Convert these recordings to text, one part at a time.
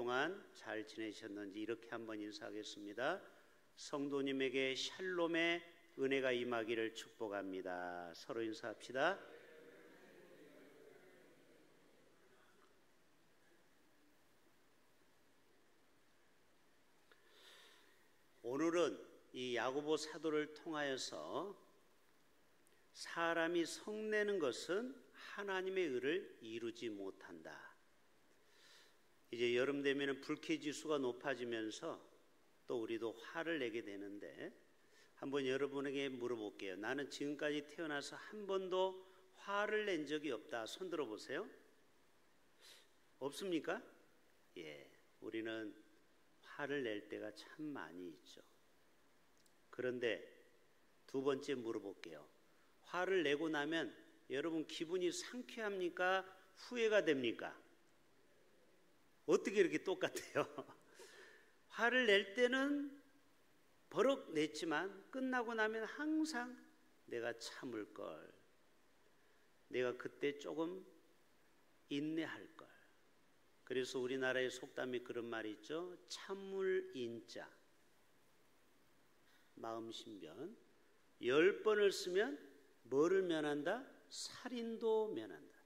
동안 잘 지내셨는지 이렇게 한번 인사하겠습니다. 성도님에게 샬롬의 은혜가 임하기를 축복합니다. 서로 인사합시다. 오늘은 이 야고보 사도를 통하여서 사람이 성내는 것은 하나님의 의를 이루지 못한다. 이제 여름 되면 불쾌지수가 높아지면서 또 우리도 화를 내게 되는데 한번 여러분에게 물어볼게요. 나는 지금까지 태어나서 한 번도 화를 낸 적이 없다. 손 들어보세요. 없습니까? 예, 우리는 화를 낼 때가 참 많이 있죠. 그런데 두 번째 물어볼게요. 화를 내고 나면 여러분 기분이 상쾌합니까? 후회가 됩니까? 어떻게 이렇게 똑같아요? 화를 낼 때는 버럭 냈지만 끝나고 나면 항상 내가 참을 걸, 내가 그때 조금 인내할 걸. 그래서 우리나라의 속담에 그런 말이 있죠. 참을 인자 마음신변 10번을 쓰면 뭐를 면한다? 살인도 면한다.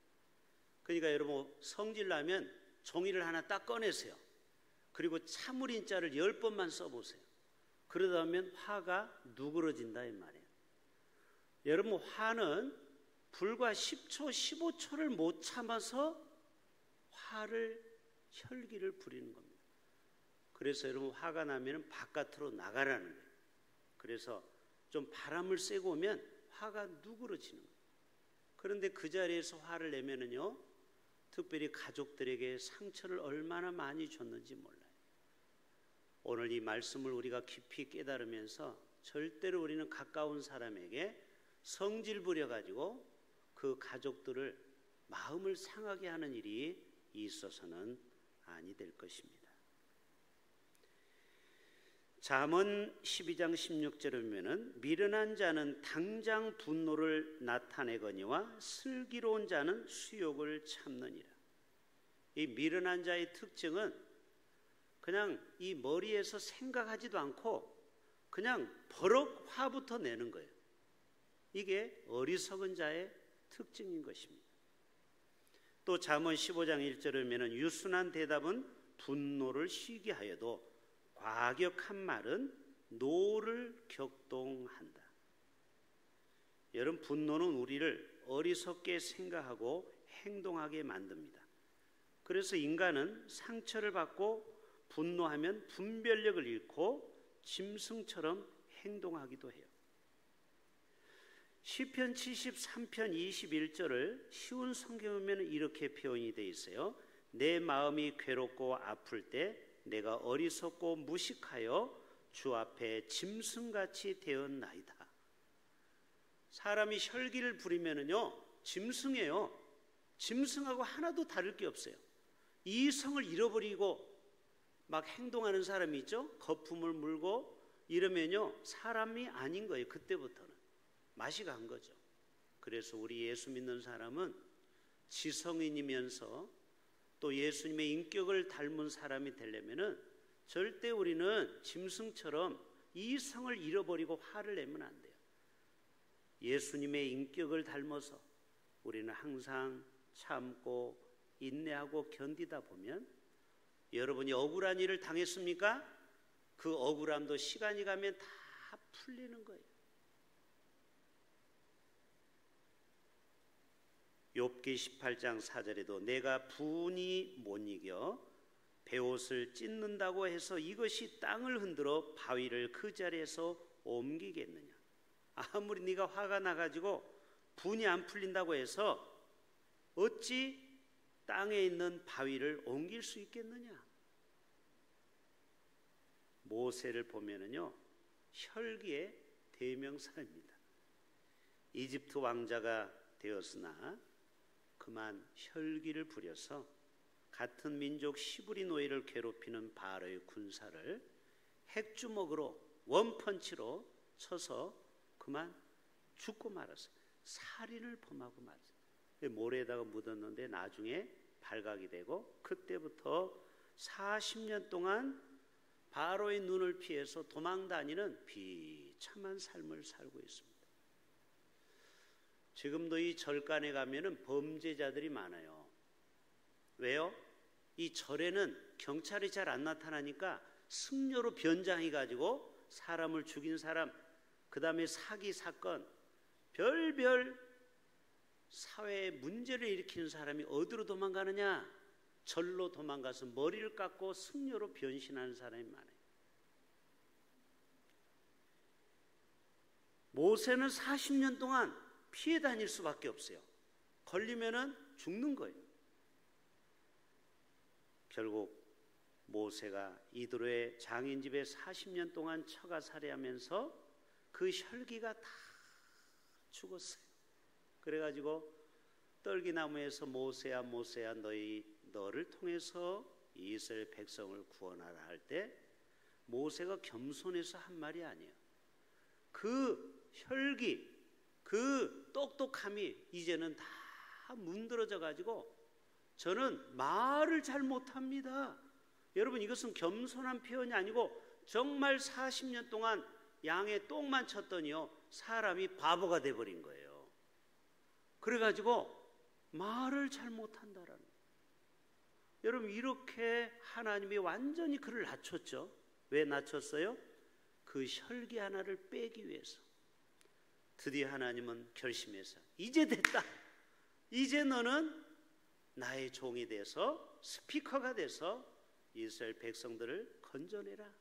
그러니까 여러분 성질나면 종이를 하나 딱 꺼내세요. 그리고 참을 인자를 10번만 써보세요. 그러다 보면 화가 누그러진다 이 말이에요. 여러분 화는 불과 10초 15초를 못 참아서 혈기를 부리는 겁니다. 그래서 여러분 화가 나면 바깥으로 나가라는 거예요. 그래서 좀 바람을 쐬고 오면 화가 누그러지는 거예요. 그런데 그 자리에서 화를 내면은요, 특별히 가족들에게 상처를 얼마나 많이 줬는지 몰라요. 오늘 이 말씀을 우리가 깊이 깨달으면서 절대로 우리는 가까운 사람에게 성질 부려가지고 그 가족들을 마음을 상하게 하는 일이 있어서는 아니 될 것입니다. 잠언 12장 16절에 보면은 미련한 자는 당장 분노를 나타내거니와 슬기로운 자는 수욕을 참느니라. 이 미련한 자의 특징은 그냥 이 머리에서 생각하지도 않고 그냥 버럭 화부터 내는 거예요. 이게 어리석은 자의 특징인 것입니다. 또 잠언 15장 1절에 보면 유순한 대답은 분노를 쉬게 하여도 과격한 말은 노를 격동한다. 여러분 분노는 우리를 어리석게 생각하고 행동하게 만듭니다. 그래서 인간은 상처를 받고 분노하면 분별력을 잃고 짐승처럼 행동하기도 해요. 시편 73편 21절을 쉬운 성경에 보면 이렇게 표현이 되어 있어요. 내 마음이 괴롭고 아플 때 내가 어리석고 무식하여 주 앞에 짐승같이 되었나이다. 사람이 혈기를 부리면은요 짐승이에요. 짐승하고 하나도 다를 게 없어요. 이성을 잃어버리고 막 행동하는 사람이 있죠. 거품을 물고 이러면요 사람이 아닌 거예요. 그때부터는 맛이 간 거죠. 그래서 우리 예수 믿는 사람은 지성인이면서 또 예수님의 인격을 닮은 사람이 되려면은 절대 우리는 짐승처럼 이성을 잃어버리고 화를 내면 안 돼요. 예수님의 인격을 닮아서 우리는 항상 참고 인내하고 견디다 보면 여러분이 억울한 일을 당했습니까? 그 억울함도 시간이 가면 다 풀리는 거예요. 욥기 18장 4절에도 내가 분이 못 이겨 베옷을 찢는다고 해서 이것이 땅을 흔들어 바위를 그 자리에서 옮기겠느냐. 아무리 네가 화가 나가지고 분이 안 풀린다고 해서 어찌 땅에 있는 바위를 옮길 수 있겠느냐. 모세를 보면은요 혈기의 대명사입니다. 이집트 왕자가 되었으나 그만 혈기를 부려서 같은 민족 시브리 노예를 괴롭히는 바로의 군사를 핵주먹으로 원펀치로 쳐서 그만 죽고 말았어요. 살인을 범하고 말았어요. 모래에다가 묻었는데 나중에 발각이 되고 그때부터 40년 동안 바로의 눈을 피해서 도망다니는 비참한 삶을 살고 있습니다. 지금도 이 절간에 가면은 범죄자들이 많아요. 왜요? 이 절에는 경찰이 잘 안 나타나니까 승려로 변장해가지고 사람을 죽인 사람, 그 다음에 사기 사건, 별별 사회에 문제를 일으키는 사람이 어디로 도망가느냐? 절로 도망가서 머리를 깎고 승려로 변신하는 사람이 많아요. 모세는 40년 동안 피해 다닐 수밖에 없어요. 걸리면은 죽는 거예요. 결국 모세가 이드로의 장인 집에 40년 동안 처가 살해하면서 그 혈기가 다 죽었어요. 그래가지고 떨기나무에서 모세야 모세야 너를 통해서 이스라엘 백성을 구원하라 할 때 모세가 겸손해서 한 말이 아니에요. 그 혈기, 그 똑똑함이 이제는 다 문드러져 가지고 저는 말을 잘 못합니다. 여러분, 이것은 겸손한 표현이 아니고 정말 40년 동안 양의 똥만 쳤더니요 사람이 바보가 돼버린 거예요. 그래가지고 말을 잘 못한다라는 거예요. 여러분, 이렇게 하나님이 완전히 그를 낮췄죠. 왜 낮췄어요? 그 혈기 하나를 빼기 위해서. 드디어 하나님은 결심해서 이제 됐다. 이제 너는 나의 종이 돼서 스피커가 돼서 이스라엘 백성들을 건져내라.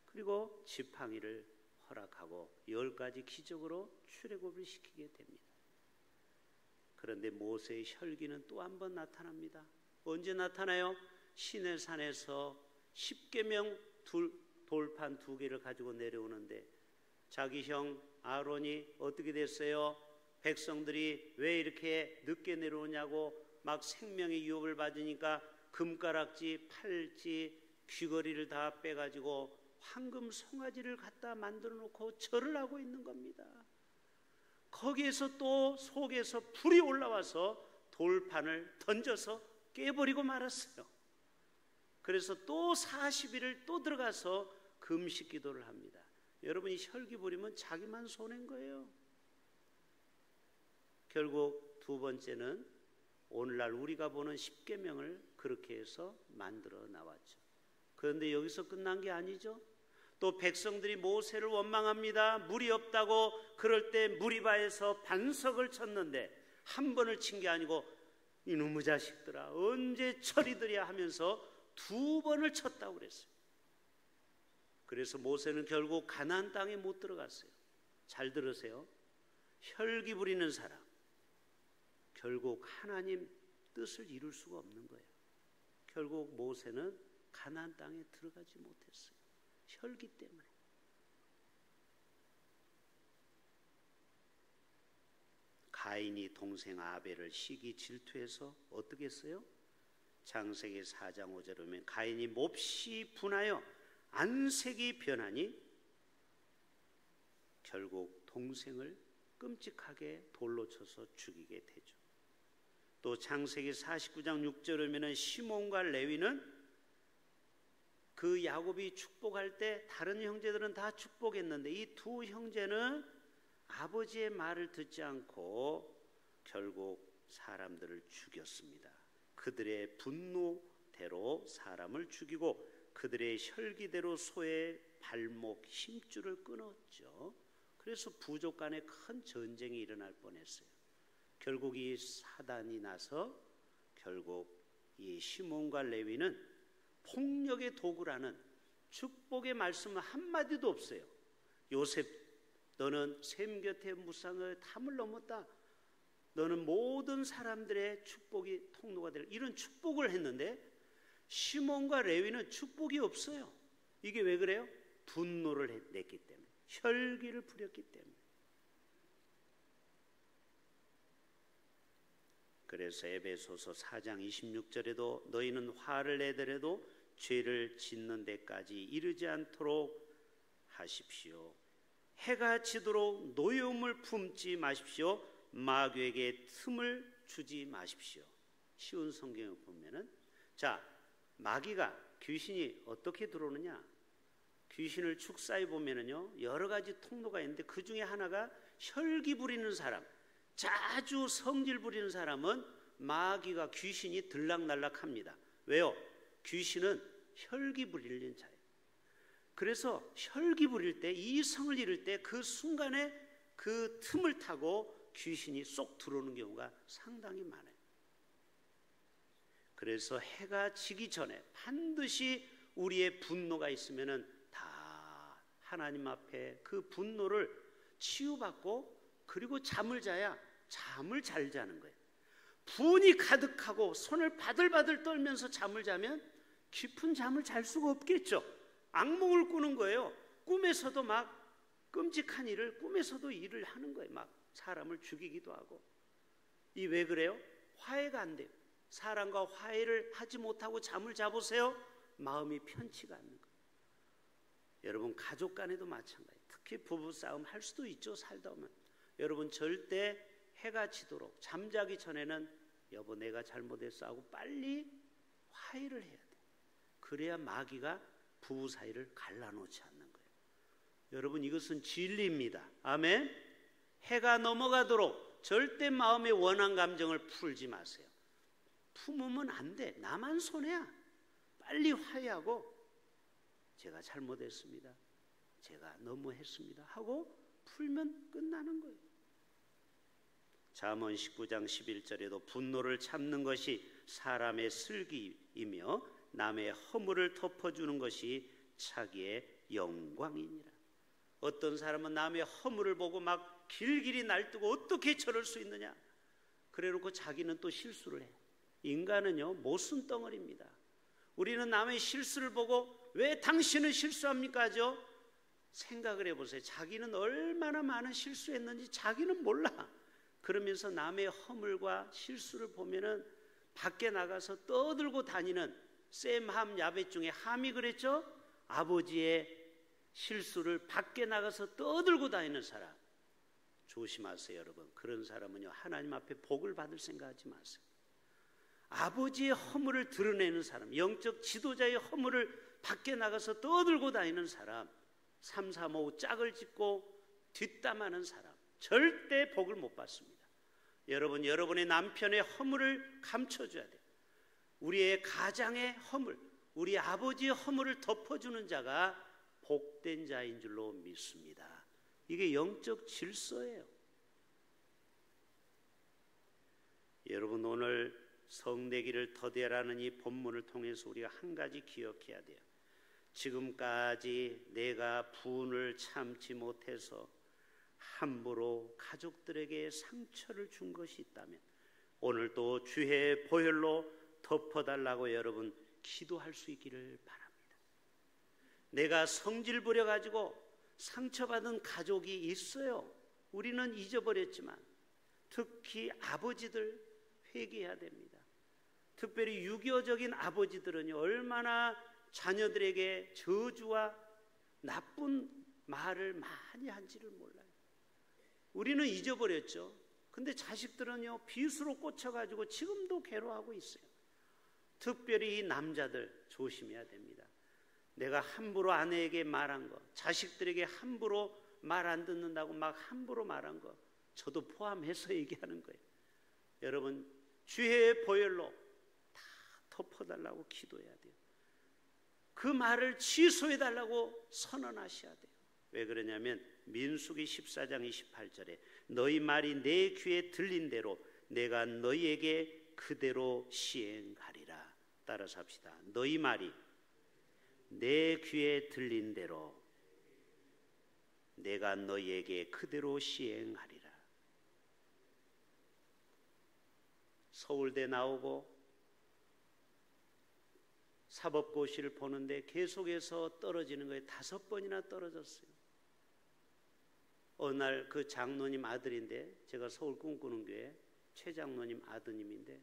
그리고 지팡이를 허락하고 10가지 기적으로 출애굽을 시키게 됩니다. 그런데 모세의 혈기는 또 한 번 나타납니다. 언제 나타나요? 시내산에서 10계명 돌판 2개를 가지고 내려오는데 자기 형 아론이 어떻게 됐어요? 백성들이 왜 이렇게 늦게 내려오냐고 막 생명의 유혹을 받으니까 금가락지, 팔찌, 귀걸이를 다 빼가지고 황금 송아지를 갖다 만들어 놓고 절을 하고 있는 겁니다. 거기에서 또 속에서 불이 올라와서 돌판을 던져서 깨버리고 말았어요. 그래서 또 40일을 또 들어가서 금식 기도를 합니다. 여러분이 혈기 부리면 자기만 손해인 거예요. 결국 두 번째는 오늘날 우리가 보는 10계명을 그렇게 해서 만들어 나왔죠. 그런데 여기서 끝난 게 아니죠. 또 백성들이 모세를 원망합니다. 물이 없다고. 그럴 때 무리바에서 반석을 쳤는데 한 번을 친 게 아니고 이놈의 자식들아 언제 처리들이야 하면서 2번을 쳤다고 그랬어요. 그래서 모세는 결국 가나안 땅에 못 들어갔어요. 잘 들으세요. 혈기 부리는 사람 결국 하나님 뜻을 이룰 수가 없는 거예요. 결국 모세는 가나안 땅에 들어가지 못했어요. 혈기 때문에. 가인이 동생 아벨을 시기 질투해서 어떻게 했어요? 창세기 4장 5절에 보면 가인이 몹시 분하여 안색이 변하니 결국 동생을 끔찍하게 돌로 쳐서 죽이게 되죠. 또 창세기 49장 6절에 보면 시몬과 레위는 그 야곱이 축복할 때 다른 형제들은 다 축복했는데 이 두 형제는 아버지의 말을 듣지 않고 결국 사람들을 죽였습니다. 그들의 분노대로 사람을 죽이고 그들의 혈기대로 소의 발목 힘줄을 끊었죠. 그래서 부족 간에 큰 전쟁이 일어날 뻔했어요. 결국 이 사단이 나서 결국 이 시몬과 레위는 폭력의 도구라는 축복의 말씀은 한마디도 없어요. 요셉 너는 셈 곁에 무쌍을 담을 넘었다. 너는 모든 사람들의 축복이 통로가 될 이런 축복을 했는데 시몬과 레위는 축복이 없어요. 이게 왜 그래요? 분노를 냈기 때문에, 혈기를 부렸기 때문에. 그래서 에베소서 4장 26절에도 너희는 화를 내더라도 죄를 짓는 데까지 이르지 않도록 하십시오. 해가 지도록 노여움을 품지 마십시오. 마귀에게 틈을 주지 마십시오. 쉬운 성경을 보면은 자 마귀가, 귀신이 어떻게 들어오느냐? 귀신을 축사해 보면은요, 여러 가지 통로가 있는데 그 중에 하나가 혈기 부리는 사람, 자주 성질 부리는 사람은 마귀가, 귀신이 들락날락합니다. 왜요? 귀신은 혈기 부리는 자예요. 그래서 혈기 부릴 때, 이성을 잃을 때 그 순간에 그 틈을 타고 귀신이 쏙 들어오는 경우가 상당히 많아요. 그래서 해가 지기 전에 반드시 우리의 분노가 있으면은 다 하나님 앞에 그 분노를 치유받고, 그리고 잠을 자야 잠을 잘 자는 거예요. 분이 가득하고 손을 바들바들 떨면서 잠을 자면 깊은 잠을 잘 수가 없겠죠. 악몽을 꾸는 거예요. 꿈에서도 막 끔찍한 일을, 꿈에서도 일을 하는 거예요. 막 사람을 죽이기도 하고. 이 왜 그래요? 화해가 안 돼요. 사람과 화해를 하지 못하고 잠을 자보세요. 마음이 편치가 않는 거예요. 여러분, 가족 간에도 마찬가지예요. 특히 부부싸움 할 수도 있죠, 살다 보면. 여러분, 절대 해가 지도록 잠자기 전에는 여보 내가 잘못했어 하고 빨리 화해를 해야 돼요. 그래야 마귀가 부부 사이를 갈라놓지 않는 거예요. 여러분, 이것은 진리입니다. 아멘. 해가 넘어가도록 절대 마음의 원한 감정을 풀지 마세요. 품으면 안 돼. 나만 손해야. 빨리 화해하고 제가 잘못했습니다, 제가 너무했습니다 하고 풀면 끝나는 거예요. 잠언 19장 11절에도 분노를 참는 것이 사람의 슬기이며 남의 허물을 덮어주는 것이 자기의 영광이니라. 어떤 사람은 남의 허물을 보고 막 길길이 날뛰고 어떻게 저럴 수 있느냐, 그래놓고 자기는 또 실수를 해. 인간은요 모순 덩어리입니다. 우리는 남의 실수를 보고 왜 당신은 실수합니까 하죠? 생각을 해보세요. 자기는 얼마나 많은 실수했는지 자기는 몰라. 그러면서 남의 허물과 실수를 보면은 밖에 나가서 떠들고 다니는, 샘, 함, 야벳 중에 함이 그랬죠? 아버지의 실수를 밖에 나가서 떠들고 다니는 사람. 조심하세요, 여러분. 그런 사람은요 하나님 앞에 복을 받을 생각하지 마세요. 아버지의 허물을 드러내는 사람, 영적 지도자의 허물을 밖에 나가서 떠들고 다니는 사람, 3, 4, 5 짝을 짓고 뒷담하는 사람, 절대 복을 못 받습니다. 여러분, 여러분의 남편의 허물을 감춰줘야 돼요. 우리의 가장의 허물, 우리 아버지의 허물을 덮어주는 자가 복된 자인 줄로 믿습니다. 이게 영적 질서예요. 여러분, 오늘 성내기를 더디하라는 이 본문을 통해서 우리가 한 가지 기억해야 돼요. 지금까지 내가 분을 참지 못해서 함부로 가족들에게 상처를 준 것이 있다면 오늘도 주의 보혈로 덮어달라고 여러분 기도할 수 있기를 바랍니다. 내가 성질 부려가지고 상처받은 가족이 있어요. 우리는 잊어버렸지만 특히 아버지들 회개해야 됩니다. 특별히 유교적인 아버지들은요 얼마나 자녀들에게 저주와 나쁜 말을 많이 한지를 몰라요. 우리는 잊어버렸죠. 근데 자식들은요 빗으로 꽂혀가지고 지금도 괴로워하고 있어요. 특별히 이 남자들 조심해야 됩니다. 내가 함부로 아내에게 말한 거, 자식들에게 함부로 말 안 듣는다고 막 함부로 말한 거, 저도 포함해서 얘기하는 거예요. 여러분, 주의 보혈로 다 덮어달라고 기도해야 돼요. 그 말을 취소해달라고 선언하셔야 돼요. 왜 그러냐면 민수기 14장 28절에 너희 말이 내 귀에 들린 대로 내가 너희에게 그대로 시행하리라. 따라서 합시다. 너희 말이 내 귀에 들린 대로 내가 너희에게 그대로 시행하리라. 서울대 나오고 사법고시를 보는데 계속해서 떨어지는 거에 5번이나 떨어졌어요. 어느 날 그 장로님 아들인데, 제가 서울 꿈꾸는 교회 최 장로님 아드님인데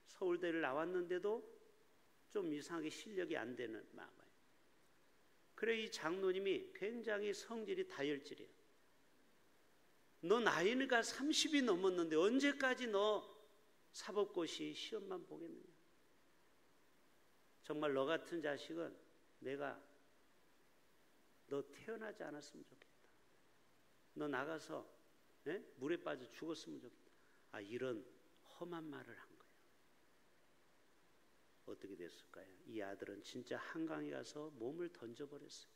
서울대를 나왔는데도 좀 이상하게 실력이 안 되는 마음이에요. 그래 이 장로님이 굉장히 성질이 다혈질이에요. 너 나이가 30이 넘었는데 언제까지 너 사법고시 시험만 보겠느냐. 정말 너 같은 자식은 내가 너 태어나지 않았으면 좋겠다. 너 나가서 물에 빠져 죽었으면 좋겠다. 이런 험한 말을 한 거예요. 어떻게 됐을까요? 이 아들은 진짜 한강에 가서 몸을 던져버렸어요.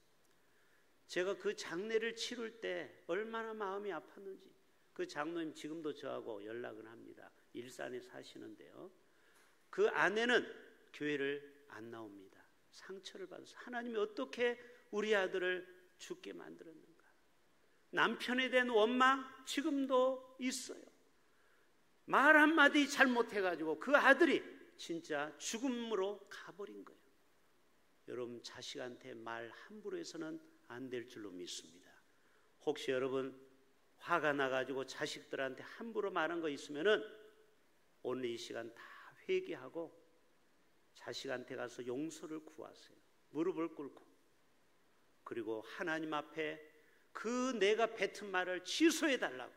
제가 그 장례를 치룰 때 얼마나 마음이 아팠는지. 그 장로님 지금도 저하고 연락을 합니다. 일산에 사시는데요. 그 아내는 교회를 안 나옵니다. 상처를 받아서 하나님이 어떻게 우리 아들을 죽게 만들었는가. 남편에 대한 원망 지금도 있어요. 말 한마디 잘못해가지고 그 아들이 진짜 죽음으로 가버린 거예요. 여러분, 자식한테 말 함부로 해서는 안 될 줄로 믿습니다. 혹시 여러분 화가 나가지고 자식들한테 함부로 말한 거 있으면은 오늘 이 시간 다 회개하고 자식한테 가서 용서를 구하세요. 무릎을 꿇고. 그리고 하나님 앞에 그 내가 뱉은 말을 취소해 달라고.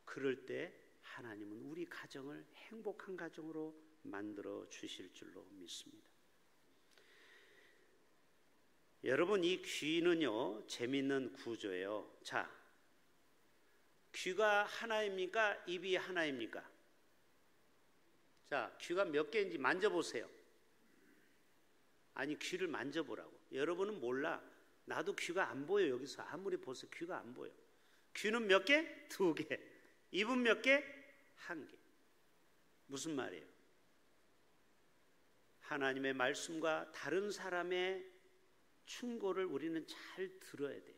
그럴 때 하나님은 우리 가정을 행복한 가정으로 만들어 주실 줄로 믿습니다. 여러분, 이 귀는요 재밌는 구조예요. 자, 귀가 하나입니까? 입이 하나입니까? 자, 귀가 몇 개인지 만져보세요. 아니, 귀를 만져보라고. 여러분은 몰라. 나도 귀가 안 보여. 여기서 아무리 보세요. 귀가 안 보여. 귀는 몇 개? 2개. 입은 몇 개? 1개. 무슨 말이에요? 하나님의 말씀과 다른 사람의 충고를 우리는 잘 들어야 돼요.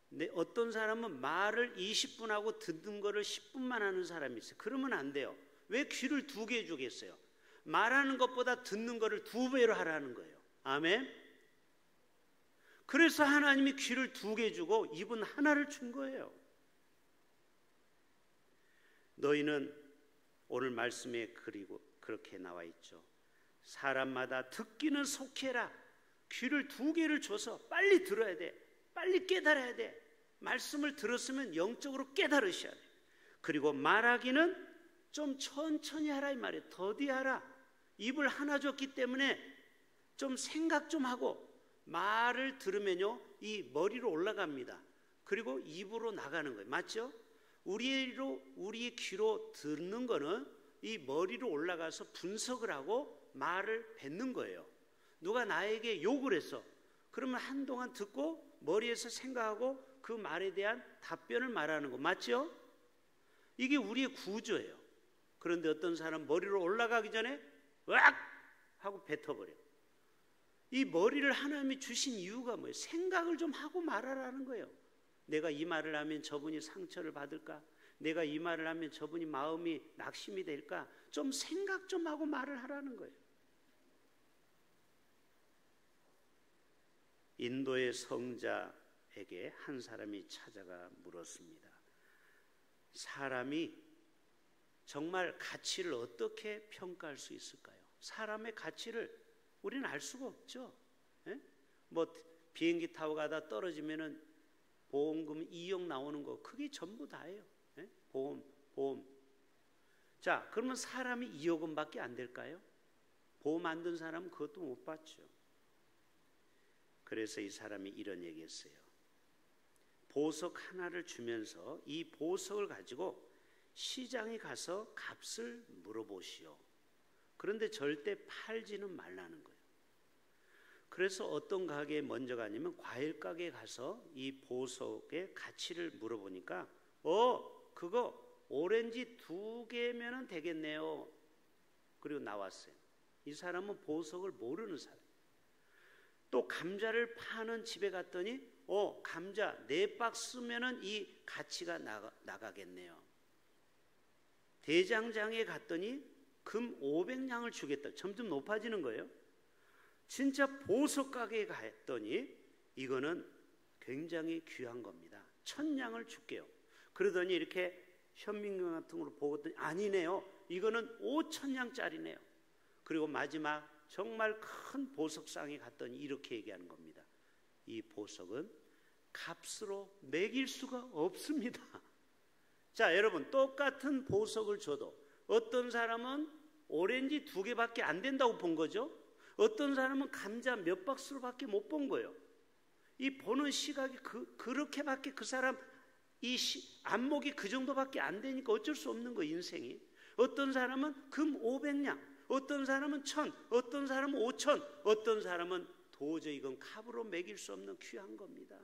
근데 어떤 사람은 말을 20분 하고 듣는 거를 10분만 하는 사람이 있어요. 그러면 안 돼요. 왜 귀를 2개 주겠어요? 말하는 것보다 듣는 거를 2배로 하라는 거예요. 아멘. 그래서 하나님이 귀를 2개 주고 입은 하나를 준 거예요. 너희는 오늘 말씀에 그리고 그렇게 나와 있죠. 사람마다 듣기는 속해라. 귀를 2개를 줘서 빨리 들어야 돼. 빨리 깨달아야 돼. 말씀을 들었으면 영적으로 깨달으셔야 돼. 그리고 말하기는 좀 천천히 하라 이 말이에요. 더디 하라. 입을 하나 줬기 때문에 좀 생각 좀 하고. 말을 들으면요 이 머리로 올라갑니다. 그리고 입으로 나가는 거예요. 맞죠? 우리의 귀로 듣는 거는 이 머리로 올라가서 분석을 하고 말을 뱉는 거예요. 누가 나에게 욕을 했어. 그러면 한동안 듣고 머리에서 생각하고 그 말에 대한 답변을 말하는 거. 맞죠? 이게 우리의 구조예요. 그런데 어떤 사람 머리로 올라가기 전에 으악 하고 뱉어버려. 이 머리를 하나님이 주신 이유가 뭐예요? 생각을 좀 하고 말하라는 거예요. 내가 이 말을 하면 저분이 상처를 받을까? 내가 이 말을 하면 저분이 마음이 낙심이 될까? 좀 생각 좀 하고 말을 하라는 거예요. 인도의 성자에게 한 사람이 찾아가 물었습니다. 사람이 정말 가치를 어떻게 평가할 수 있을까요? 사람의 가치를 우리는 알 수가 없죠. 예? 뭐 비행기 타고 가다 떨어지면은 보험금 2억 나오는 거 그게 전부 다예요. 예? 보험. 자, 그러면 사람이 2억 원밖에 안 될까요? 보험 안 든 사람은 그것도 못 받죠. 그래서 이 사람이 이런 얘기했어요. 보석 하나를 주면서 이 보석을 가지고 시장에 가서 값을 물어보시오. 그런데 절대 팔지는 말라는 거예요. 그래서 어떤 가게에 먼저 가냐면 과일 가게에 가서 이 보석의 가치를 물어보니까 그거 오렌지 2개면 되겠네요. 그리고 나왔어요. 이 사람은 보석을 모르는 사람. 또 감자를 파는 집에 갔더니 감자 4박스면은 이 가치가 나가겠네요. 대장장에 갔더니 금 500냥을 주겠다. 점점 높아지는 거예요. 진짜 보석 가게에 갔더니 이거는 굉장히 귀한 겁니다. 1000냥을 줄게요. 그러더니 이렇게 현민경 같은 걸로 보더니 아니네요. 이거는 5000냥짜리네요. 그리고 마지막 정말 큰 보석상에 갔더니 이렇게 얘기하는 겁니다. 이 보석은 값으로 매길 수가 없습니다. 자, 여러분, 똑같은 보석을 줘도 어떤 사람은 오렌지 2개밖에 안 된다고 본 거죠. 어떤 사람은 감자 몇 박스로밖에 못 본 거예요. 이 보는 시각이 그렇게밖에 그 사람 안목이 그 정도밖에 안 되니까 어쩔 수 없는 거예요, 인생이. 어떤 사람은 금 500냥, 어떤 사람은 1000, 어떤 사람은 5000, 어떤 사람은 도저히 이건 값으로 매길 수 없는 귀한 겁니다.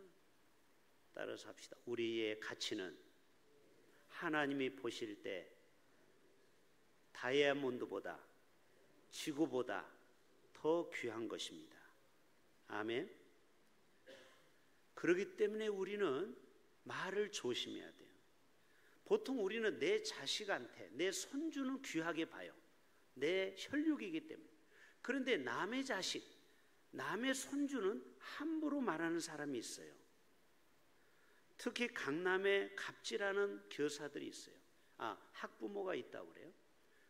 따라서 합시다. 우리의 가치는 하나님이 보실 때 다이아몬드보다, 지구보다 더 귀한 것입니다. 아멘. 그렇기 때문에 우리는 말을 조심해야 돼요. 보통 우리는 내 자식한테, 내 손주는 귀하게 봐요. 내 혈육이기 때문에. 그런데 남의 자식, 남의 손주는 함부로 말하는 사람이 있어요. 특히 강남에 갑질하는 교사들이 있어요. 학부모가 있다고 그래요.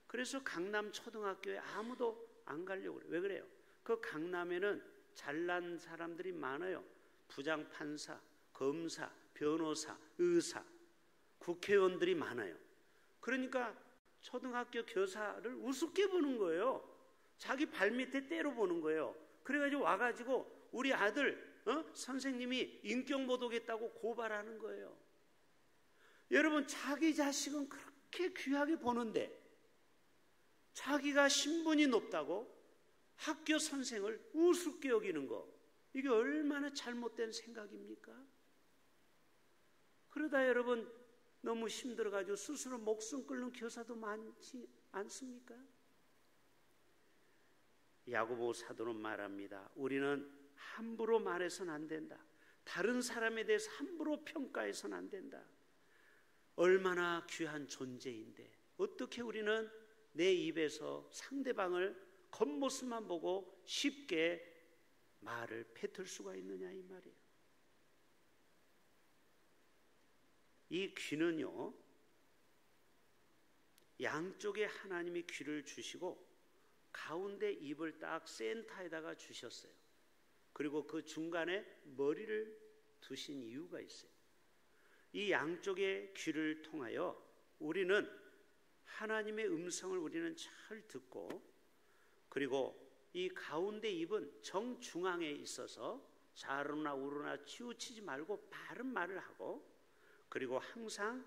그래서 강남 초등학교에 아무도 안 가려고 그래요. 왜 그래요? 그 강남에는 잘난 사람들이 많아요. 부장 판사, 검사, 변호사, 의사, 국회의원들이 많아요. 그러니까 초등학교 교사를 우습게 보는 거예요. 자기 발밑에 때려보는 거예요. 그래가지고 와가지고 우리 아들 선생님이 인격모독했다고 고발하는 거예요. 여러분, 자기 자식은 그렇게 귀하게 보는데 자기가 신분이 높다고 학교 선생을 우습게 여기는 거, 이게 얼마나 잘못된 생각입니까? 그러다 여러분 너무 힘들어가지고 스스로 목숨 끊는 교사도 많지 않습니까? 야고보 사도는 말합니다. 우리는 함부로 말해서는 안 된다. 다른 사람에 대해서 함부로 평가해서는 안 된다. 얼마나 귀한 존재인데 어떻게 우리는 내 입에서 상대방을 겉모습만 보고 쉽게 말을 뱉을 수가 있느냐, 이 말이에요. 이 귀는요, 양쪽에 하나님이 귀를 주시고 가운데 입을 딱 센터에다가 주셨어요. 그리고 그 중간에 머리를 두신 이유가 있어요. 이 양쪽의 귀를 통하여 우리는 하나님의 음성을 우리는 잘 듣고, 그리고 이 가운데 입은 정중앙에 있어서 좌로나 우로나 치우치지 말고 바른 말을 하고, 그리고 항상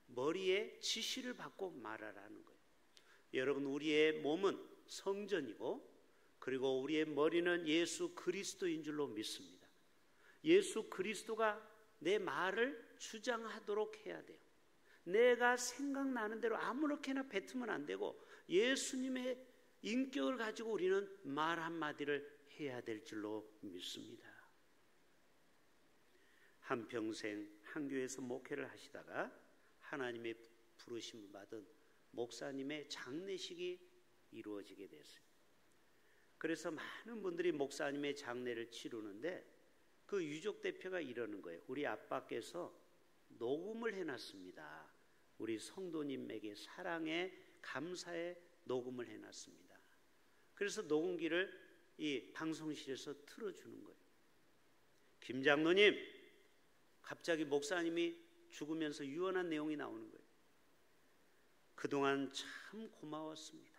머리에 지시를 받고 말하라는 거예요. 여러분, 우리의 몸은 성전이고, 그리고 우리의 머리는 예수 그리스도인 줄로 믿습니다. 예수 그리스도가 내 말을 주장하도록 해야 돼요. 내가 생각나는 대로 아무렇게나 뱉으면 안 되고 예수님의 인격을 가지고 우리는 말 한마디를 해야 될 줄로 믿습니다. 한평생 한 교회에서 목회를 하시다가 하나님의 부르심을 받은 목사님의 장례식이 이루어지게 됐어요. 그래서 많은 분들이 목사님의 장례를 치르는데 그 유족 대표가 이러는 거예요. 우리 아빠께서 녹음을 해놨습니다. 우리 성도님에게 사랑에 감사에 녹음을 해놨습니다. 그래서 녹음기를 이 방송실에서 틀어주는 거예요. 김 장로님, 갑자기 목사님이 죽으면서 유언한 내용이 나오는 거예요. 그동안 참 고마웠습니다.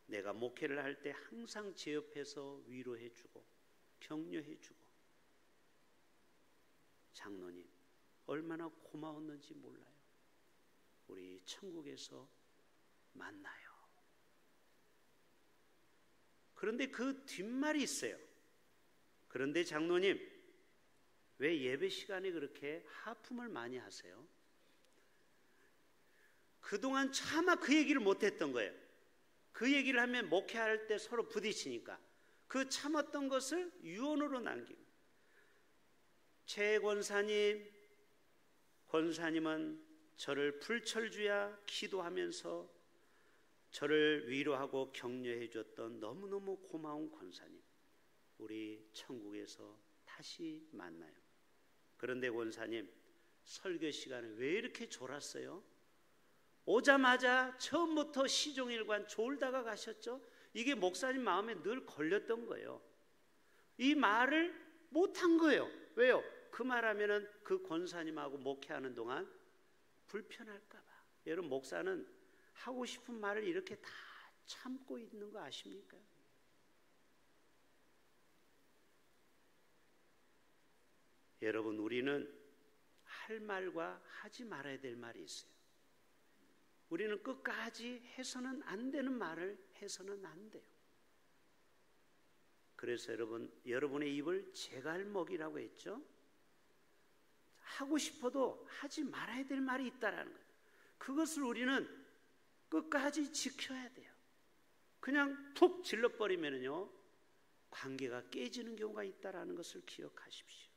내가 목회를 할 때 항상 제 옆에서 위로해주고 격려해주고. 장로님, 얼마나 고마웠는지 몰라요. 우리 천국에서 만나요. 그런데 그 뒷말이 있어요. 그런데 장로님, 왜 예배 시간에 그렇게 하품을 많이 하세요? 그동안 차마 그 얘기를 못했던 거예요. 그 얘기를 하면 목회할 때 서로 부딪히니까 그 참았던 것을 유언으로 남깁니다. 최 권사님, 권사님은 저를 불철주야 기도하면서 저를 위로하고 격려해 줬던 너무너무 고마운 권사님, 우리 천국에서 다시 만나요. 그런데 권사님, 설교 시간에 왜 이렇게 졸았어요? 오자마자 처음부터 시종일관 졸다가 가셨죠? 이게 목사님 마음에 늘 걸렸던 거예요. 이 말을 못한 거예요. 왜요? 그 말하면은 그 권사님하고 목회하는 동안 불편할까 봐. 여러분, 목사는 하고 싶은 말을 이렇게 다 참고 있는 거 아십니까? 여러분, 우리는 할 말과 하지 말아야 될 말이 있어요. 우리는 끝까지 해서는 안 되는 말을 해서는 안 돼요. 그래서 여러분의 입을 제갈먹이라고 했죠. 하고 싶어도 하지 말아야 될 말이 있다라는 거예요. 그것을 우리는 끝까지 지켜야 돼요. 그냥 푹 질러버리면요, 관계가 깨지는 경우가 있다라는 것을 기억하십시오.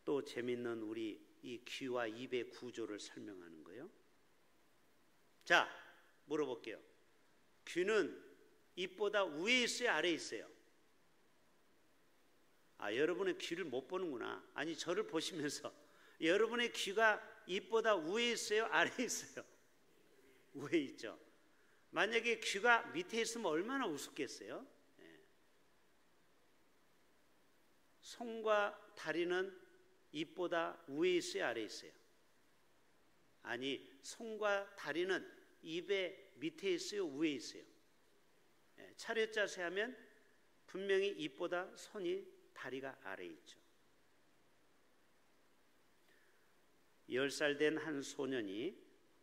또 재밌는 우리 이 귀와 입의 구조를 설명하는 거예요. 자, 물어볼게요. 귀는 입보다 위에 있어요, 아래에 있어요? 여러분의 귀를 못 보는구나. 아니, 저를 보시면서 여러분의 귀가 입보다 위에 있어요, 아래에 있어요? 위에 있죠. 만약에 귀가 밑에 있으면 얼마나 우습겠어요? 손과 다리는 입보다 위에 있어요, 아래에 있어요? 아니, 손과 다리는 입의 밑에 있어요, 위에 있어요? 차렷 자세하면 분명히 입보다 손이, 다리가 아래에 있죠. 10살 된 한 소년이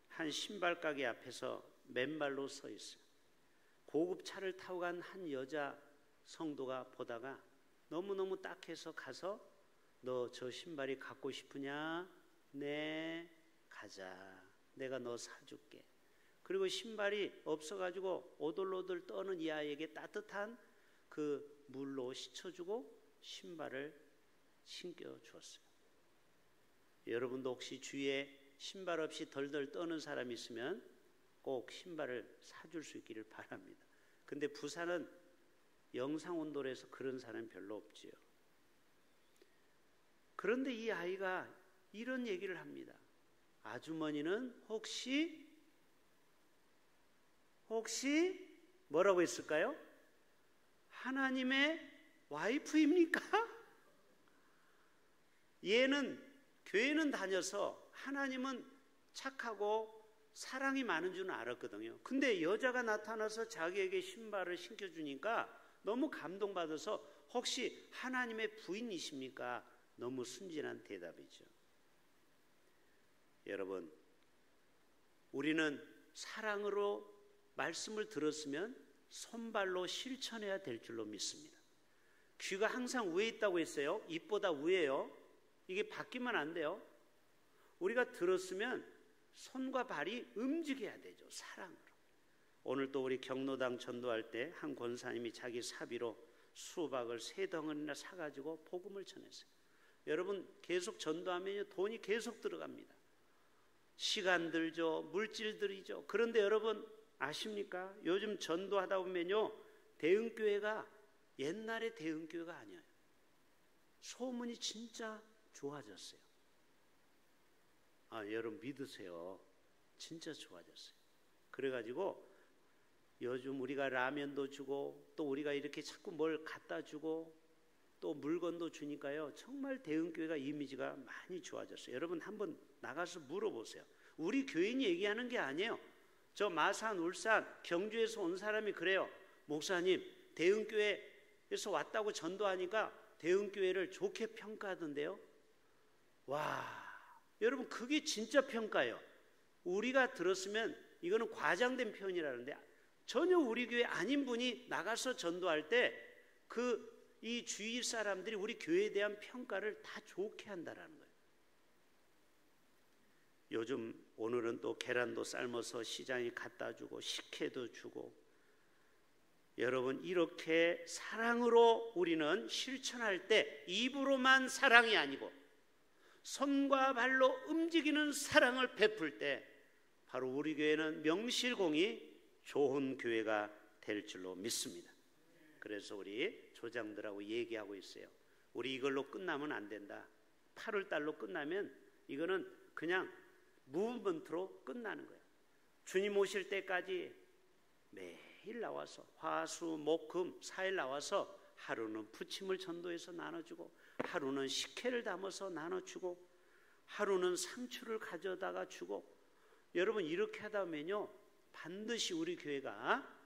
한 신발 가게 앞에서 맨발로 서 있어요. 고급 차를 타고 간 한 여자 성도가 보다가 너무너무 딱해서 가서 너 저 신발이 갖고 싶으냐? 네, 가자. 내가 너 사줄게. 그리고 신발이 없어가지고 오돌오돌 떠는 이 아이에게 따뜻한 그 물로 씻어주고 신발을 신겨주었어요. 여러분도 혹시 주위에 신발 없이 덜덜 떠는 사람이 있으면 꼭 신발을 사줄 수 있기를 바랍니다. 근데 부산은 영상온돌에서 그런 사람이 별로 없지요. 그런데 이 아이가 이런 얘기를 합니다. 아주머니는 혹시 뭐라고 했을까요? 하나님의 와이프입니까? 얘는 교회는 다녀서 하나님은 착하고 사랑이 많은 줄은 알았거든요. 근데 여자가 나타나서 자기에게 신발을 신겨주니까 너무 감동받아서 혹시 하나님의 부인이십니까? 너무 순진한 대답이죠. 여러분, 우리는 사랑으로 말씀을 들었으면 손발로 실천해야 될 줄로 믿습니다. 귀가 항상 위에 있다고 했어요. 입보다 위에요. 이게 바뀌면 안 돼요. 우리가 들었으면 손과 발이 움직여야 되죠. 사랑으로. 오늘 또 우리 경로당 전도할 때 한 권사님이 자기 사비로 수박을 3덩어리나 사가지고 복음을 전했어요. 여러분, 계속 전도하면 돈이 계속 들어갑니다. 시간 들죠, 물질 들이죠. 그런데 여러분 아십니까? 요즘 전도하다 보면요, 대흥교회가 옛날의 대흥교회가 아니에요. 소문이 진짜 좋아졌어요. 여러분 믿으세요. 진짜 좋아졌어요. 그래가지고 요즘 우리가 라면도 주고 또 우리가 이렇게 자꾸 뭘 갖다 주고 또 물건도 주니까요, 정말 대흥교회가 이미지가 많이 좋아졌어요. 여러분 한번 나가서 물어보세요. 우리 교인이 얘기하는 게 아니에요. 저 마산, 울산, 경주에서 온 사람이 그래요. 목사님, 대흥교회에서 왔다고 전도하니까 대흥교회를 좋게 평가하던데요. 와, 여러분 그게 진짜 평가예요. 우리가 들었으면 이거는 과장된 표현이라는데, 전혀 우리 교회 아닌 분이 나가서 전도할 때 이 주위 사람들이 우리 교회에 대한 평가를 다 좋게 한다라는 거예요. 요즘 오늘은 또 계란도 삶아서 시장에 갖다 주고 식혜도 주고, 여러분 이렇게 사랑으로 우리는 실천할 때 입으로만 사랑이 아니고 손과 발로 움직이는 사랑을 베풀 때 바로 우리 교회는 명실공히 좋은 교회가 될 줄로 믿습니다. 그래서 우리 조장들하고 얘기하고 있어요. 우리 이걸로 끝나면 안 된다. 8월 달로 끝나면 이거는 그냥 무브먼트로 끝나는 거예요. 주님 오실 때까지 매일 나와서 화수 목금 4일 나와서 하루는 부침을 전도해서 나눠주고, 하루는 식혜를 담아서 나눠주고, 하루는 상추를 가져다가 주고, 여러분 이렇게 하다 보면요 반드시 우리 교회가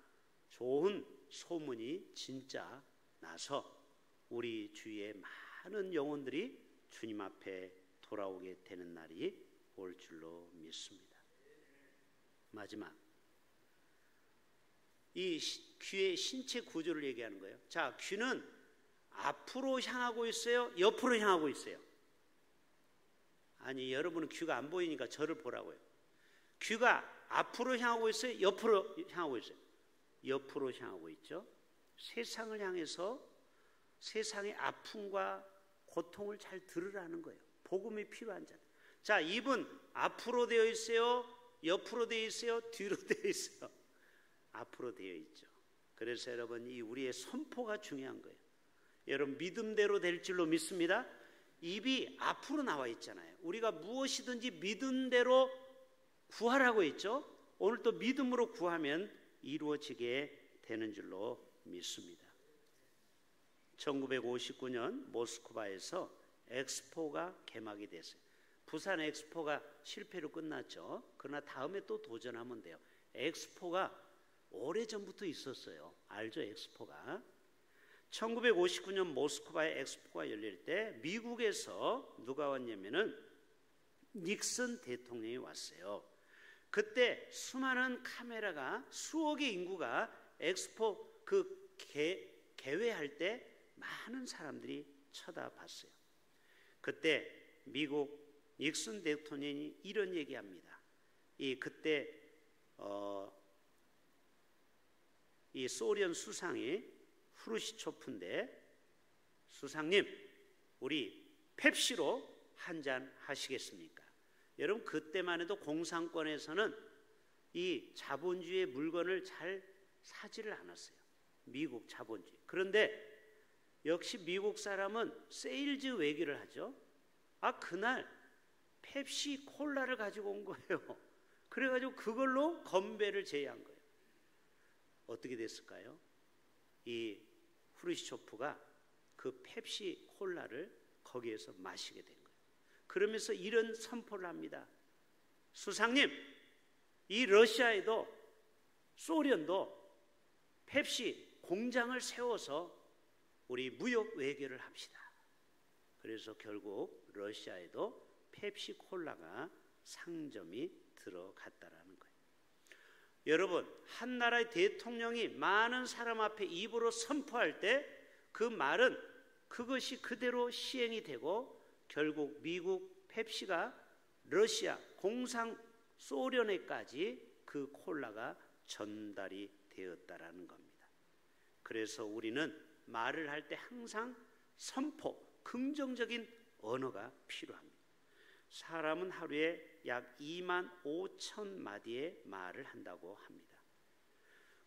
좋은 소문이 진짜 나서 우리 주위에 많은 영혼들이 주님 앞에 돌아오게 되는 날이 올 줄로 믿습니다. 마지막, 이 귀의 신체 구조를 얘기하는 거예요. 자, 귀는 앞으로 향하고 있어요? 옆으로 향하고 있어요? 아니, 여러분은 귀가 안 보이니까 저를 보라고요. 귀가 앞으로 향하고 있어요? 옆으로 향하고 있어요? 옆으로 향하고 있죠. 세상을 향해서 세상의 아픔과 고통을 잘 들으라는 거예요. 복음이 필요한 자들. 자, 입은 앞으로 되어 있어요? 옆으로 되어 있어요? 뒤로 되어 있어요? 앞으로 되어 있죠. 그래서 여러분 이 우리의 선포가 중요한 거예요. 여러분 믿음대로 될 줄로 믿습니다. 입이 앞으로 나와 있잖아요. 우리가 무엇이든지 믿음대로 구하라고 했죠. 오늘 또 믿음으로 구하면 이루어지게 되는 줄로 믿습니다. 1959년 모스크바에서 엑스포가 개막이 됐어요. 부산 엑스포가 실패로 끝났죠. 그러나 다음에 또 도전하면 돼요. 엑스포가 오래전부터 있었어요. 알죠? 엑스포가 1959년 모스크바에 엑스포가 열릴 때 미국에서 누가 왔냐면은 닉슨 대통령이 왔어요. 그때 수많은 카메라가 수억의 인구가 엑스포 그 개회할 때 많은 사람들이 쳐다봤어요. 그때 미국 닉슨 대통령이 이런 얘기합니다. 그때 이 소련 수상이 후르시초프인데, 수상님 우리 펩시로 한잔 하시겠습니까? 여러분 그때만 해도 공산권에서는 이 자본주의의 물건을 잘 사지를 않았어요. 미국 자본주의. 그런데 역시 미국 사람은 세일즈 외교를 하죠. 그날 펩시 콜라를 가지고 온 거예요. 그래가지고 그걸로 건배를 제의한 거예요. 어떻게 됐을까요? 이 후르시초프가 그 펩시 콜라를 거기에서 마시게 된 거예요. 그러면서 이런 선포를 합니다. 수상님, 이 러시아에도 소련도 펩시 공장을 세워서 우리 무역 외교를 합시다. 그래서 결국 러시아에도 펩시 콜라가 상점이 들어갔다라는 거예요. 여러분, 한 나라의 대통령이 많은 사람 앞에 입으로 선포할 때 그 말은 그것이 그대로 시행이 되고 결국 미국 펩시가 러시아 공산 소련에까지 그 콜라가 전달이 되었다라는 겁니다. 그래서 우리는 말을 할 때 항상 선포, 긍정적인 언어가 필요합니다. 사람은 하루에 약 2만 5천 마디의 말을 한다고 합니다.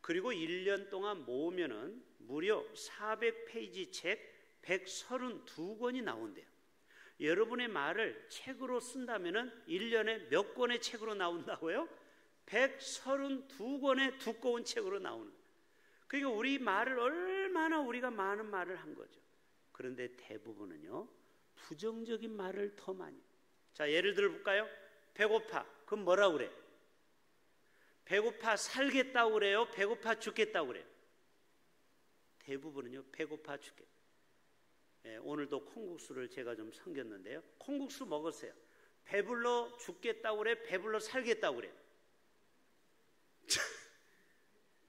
그리고 1년 동안 모으면은 무려 400페이지 책 132권이 나온대요. 여러분의 말을 책으로 쓴다면은 1년에 몇 권의 책으로 나온다고요? 132권의 두꺼운 책으로 나오는 거예요. 그러니까 우리 말을 얼마나 우리가 많은 말을 한 거죠. 그런데 대부분은요 부정적인 말을 더 많이. 자, 예를 들어 볼까요? 배고파. 그럼 뭐라고 그래? 배고파 살겠다고 그래요? 배고파 죽겠다고 그래요? 대부분은요 배고파 죽겠다. 오늘도 콩국수를 제가 좀 섬겼는데요. 콩국수 먹었어요. 배불러 죽겠다고 그래? 배불러 살겠다고 그래요?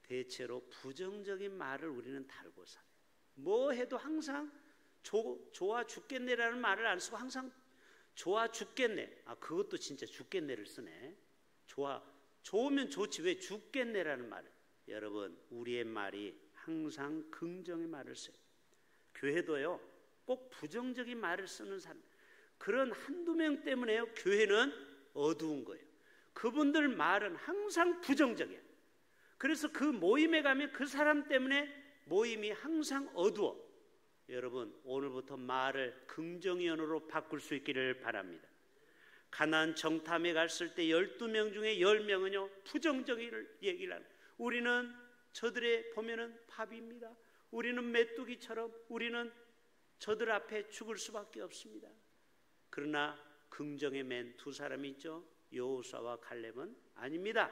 대체로 부정적인 말을 우리는 달고 살아요. 뭐 해도 항상 좋아 죽겠네라는 말을 안 쓰고 항상 좋아 죽겠네. 그것도 진짜 죽겠네를 쓰네. 좋으면 좋지 왜 죽겠네라는 말을. 여러분 우리의 말이 항상 긍정의 말을 써요. 교회도요 꼭 부정적인 말을 쓰는 사람, 그런 한두 명 때문에요 교회는 어두운 거예요. 그분들 말은 항상 부정적이야. 그래서 그 모임에 가면 그 사람 때문에 모임이 항상 어두워. 여러분 오늘부터 말을 긍정의 언어로 바꿀 수 있기를 바랍니다. 가나안 정탐에 갔을 때 12명 중에 10명은요 부정적인 얘기를 하는. 우리는 저들의 보면은 밥입니다. 우리는 메뚜기처럼 우리는 저들 앞에 죽을 수밖에 없습니다. 그러나 긍정의 맨 두 사람이 있죠. 여호수아와 갈렙은 아닙니다.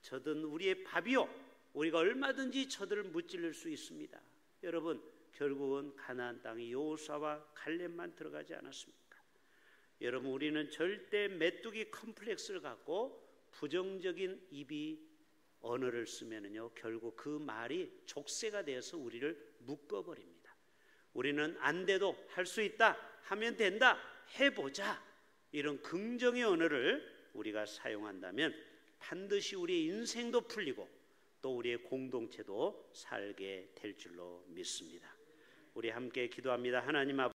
저든 우리의 밥이요, 우리가 얼마든지 저들을 무찔릴 수 있습니다. 여러분, 결국은 가나안 땅이 여호수아와 갈렙만 들어가지 않았습니까? 여러분, 우리는 절대 메뚜기 컴플렉스를 갖고 부정적인 언어를 쓰면은요, 결국 그 말이 족쇄가 되어서 우리를 묶어버립니다. 우리는 안 돼도 할 수 있다, 하면 된다, 해보자, 이런 긍정의 언어를 우리가 사용한다면 반드시 우리의 인생도 풀리고 또 우리의 공동체도 살게 될 줄로 믿습니다. 우리 함께 기도합니다. 하나님 아버지,